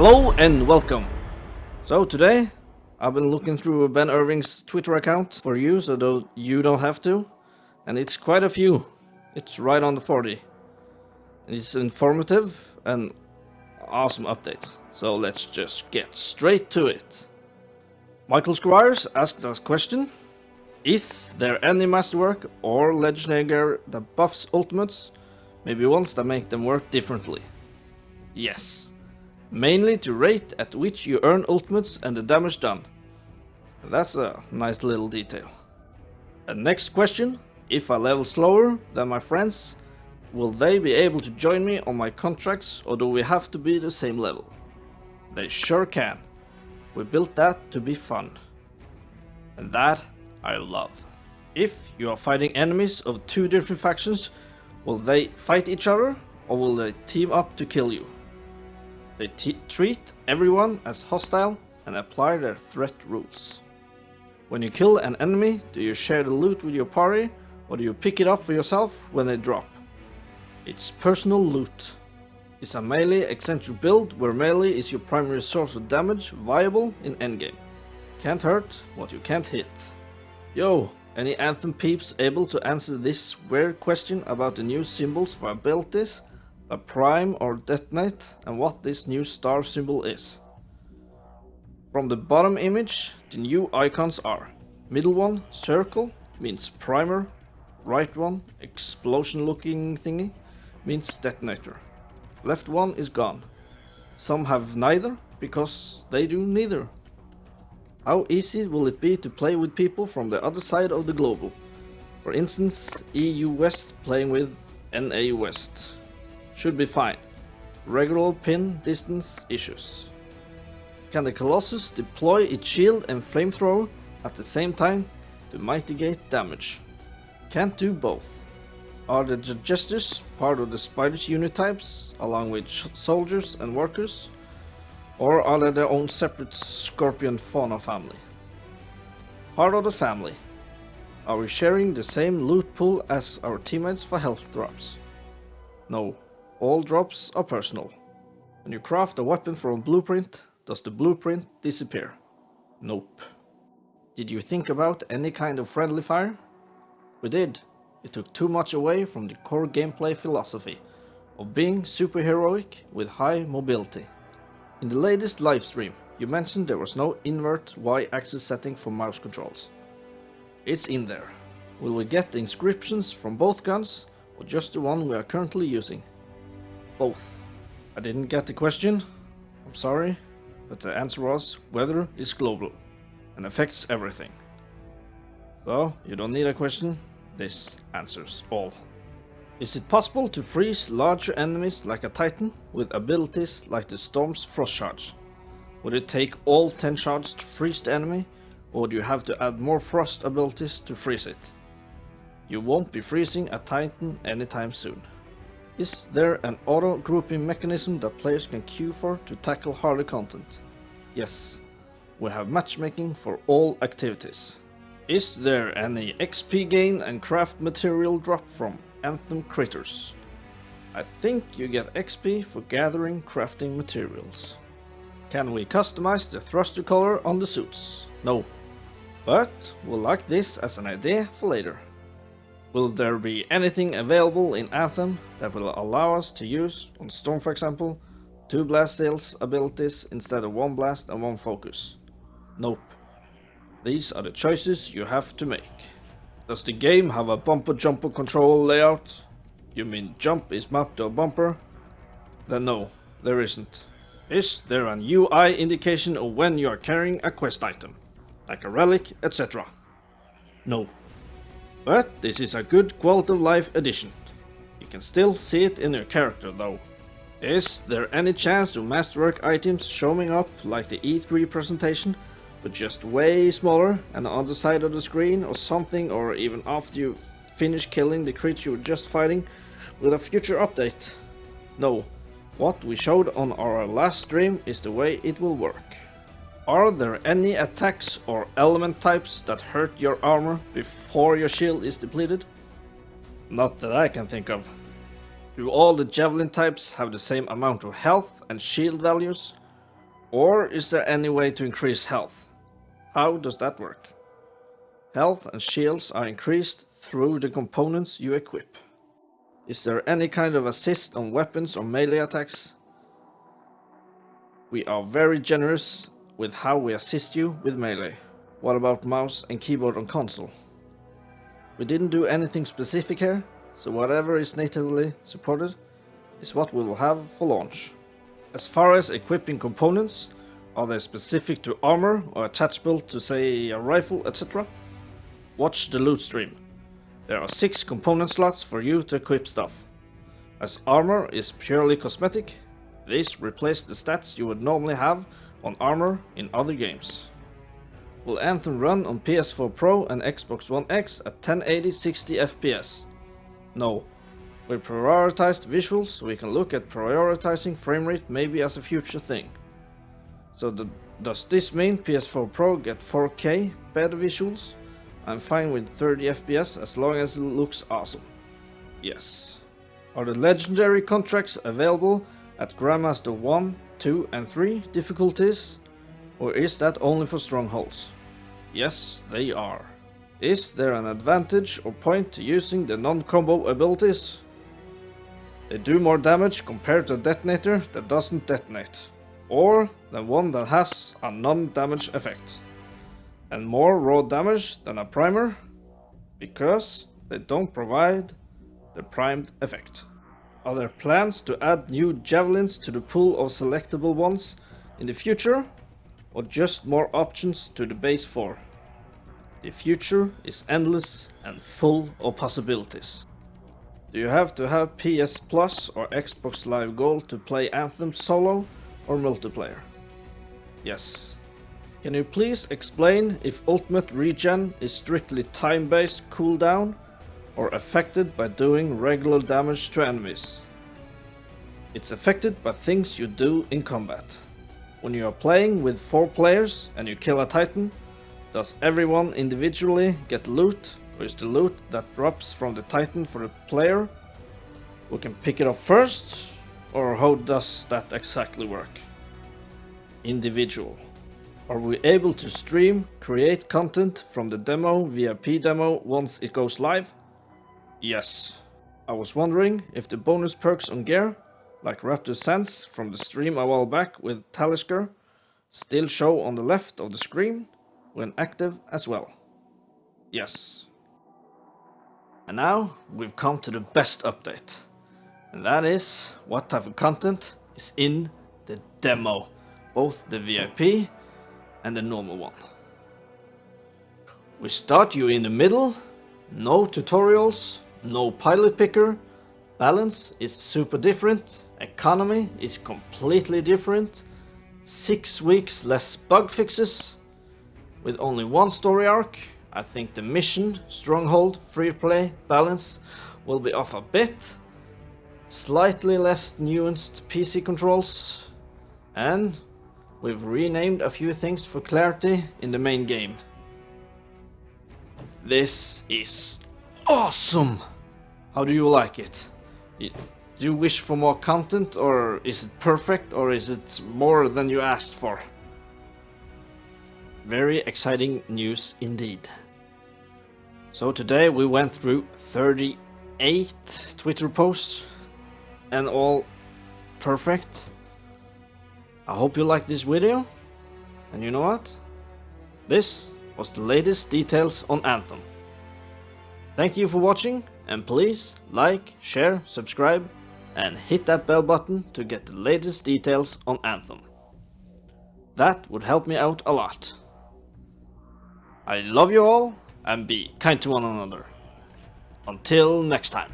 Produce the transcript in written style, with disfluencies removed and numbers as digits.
Hello and welcome. So today I've been looking through Ben Irving's Twitter account for you so that you don't have to, and it's quite a few. It's right on the 40. And it's informative and awesome updates. So let's just get straight to it. Michael Squires asked us a question. Is there any masterwork or legendary gear that buffs ultimates, maybe ones that make them work differently? Yes. Mainly to rate at which you earn ultimates and the damage done. That's a nice little detail. And next question, if I level slower than my friends, will they be able to join me on my contracts or do we have to be the same level? They sure can. We built that to be fun. And that I love. If you are fighting enemies of two different factions, will they fight each other or will they team up to kill you? They treat everyone as hostile and apply their threat rules. When you kill an enemy, do you share the loot with your party or do you pick it up for yourself when they drop? It's personal loot. It's a melee eccentric build where melee is your primary source of damage viable in endgame. Can't hurt what you can't hit. Yo, any Anthem peeps able to answer this weird question about the new symbols for abilities? A prime or detonate, and what this new star symbol is. From the bottom image, the new icons are: middle one, circle, means primer; right one, explosion looking thingy, means detonator; left one is gone. Some have neither, because they do neither. How easy will it be to play with people from the other side of the global? For instance, EU West playing with NA West. Should be fine. Regular pin distance issues. Can the Colossus deploy its shield and flamethrower at the same time to mitigate damage? Can't do both. Are the Jesters part of the Spiders unit types along with soldiers and workers? Or are they their own separate Scorpion fauna family? Part of the family. Are we sharing the same loot pool as our teammates for health drops? No. All drops are personal. When you craft a weapon from a blueprint, does the blueprint disappear? Nope. Did you think about any kind of friendly fire? We did. It took too much away from the core gameplay philosophy of being superheroic with high mobility. In the latest livestream, you mentioned there was no invert Y-axis setting for mouse controls. It's in there. Will we get the inscriptions from both guns or just the one we are currently using? Both. I didn't get the question, I'm sorry, but the answer was weather is global and affects everything. So, you don't need a question, this answers all. Is it possible to freeze larger enemies like a Titan with abilities like the Storm's Frost Charge? Would it take all 10 shards to freeze the enemy, or do you have to add more frost abilities to freeze it? You won't be freezing a Titan anytime soon. Is there an auto-grouping mechanism that players can queue for to tackle harder content? Yes, we have matchmaking for all activities. Is there any XP gain and craft material drop from Anthem critters? I think you get XP for gathering crafting materials. Can we customize the thruster color on the suits? No, but we'll like this as an idea for later. Will there be anything available in Anthem that will allow us to use, on Storm for example, 2 blast sales abilities instead of 1 blast and 1 focus? Nope. These are the choices you have to make. Does the game have a bumper jumper control layout? You mean jump is mapped to a bumper? Then no, there isn't. Is there an UI indication of when you are carrying a quest item, like a relic, etc.? No. But this is a good quality of life addition. You can still see it in your character though. Is there any chance of masterwork items showing up like the E3 presentation, but just way smaller and on the side of the screen or something, or even after you finish killing the creature you were just fighting with a future update? No, what we showed on our last stream is the way it will work. Are there any attacks or element types that hurt your armor before your shield is depleted? Not that I can think of. Do all the javelin types have the same amount of health and shield values? Or is there any way to increase health? How does that work? Health and shields are increased through the components you equip. Is there any kind of assist on weapons or melee attacks? We are very generous with how we assist you with melee. What about mouse and keyboard on console? We didn't do anything specific here, so whatever is natively supported is what we will have for launch. As far as equipping components, are they specific to armor or attachable to say a rifle, etc.? Watch the loot stream. There are 6 component slots for you to equip stuff. As armor is purely cosmetic, these replace the stats you would normally have on armor in other games. Will Anthem run on PS4 Pro and Xbox One X at 1080 60 FPS? No. We prioritized visuals, so we can look at prioritizing framerate maybe as a future thing. So does this mean PS4 Pro get 4K better visuals? I'm fine with 30 FPS as long as it looks awesome. Yes. Are the legendary contracts available at Grandmaster 1, 2 and 3 difficulties? Or is that only for strongholds? Yes, they are. Is there an advantage or point to using the non-combo abilities? They do more damage compared to a detonator that doesn't detonate, or than one that has a non-damage effect, and more raw damage than a primer, because they don't provide the primed effect. Are there plans to add new javelins to the pool of selectable ones in the future, or just more options to the base 4? The future is endless and full of possibilities. Do you have to have PS Plus or Xbox Live Gold to play Anthem solo or multiplayer? Yes. Can you please explain if ultimate regen is strictly time-based cooldown or affected by doing regular damage to enemies? It's affected by things you do in combat. When you are playing with 4 players and you kill a titan, does everyone individually get loot, or is the loot that drops from the titan for the player who can pick it up first, or how does that exactly work? Individual. Are we able to stream, create content from the demo VIP demo once it goes live? Yes. I was wondering if the bonus perks on gear, like Raptor Sense from the stream a while back with Talisker, still show on the left of the screen when active as well. Yes. And now we've come to the best update, and that is what type of content is in the demo, both the VIP and the normal one. We start you in the middle, no tutorials, no pilot picker, balance is super different, economy is completely different, 6 weeks less bug fixes, with only 1 story arc. I think the mission, stronghold, free play, balance will be off a bit, slightly less nuanced PC controls, and we've renamed a few things for clarity in the main game. This is awesome! How do you like it? Do you wish for more content, or is it perfect, or is it more than you asked for? Very exciting news indeed. So today we went through 38 Twitter posts and all perfect. I hope you liked this video, and you know what? This was the latest details on Anthem. Thank you for watching, and please like, share, subscribe and hit that bell button to get the latest details on Anthem. That would help me out a lot. I love you all, and be kind to one another. Until next time.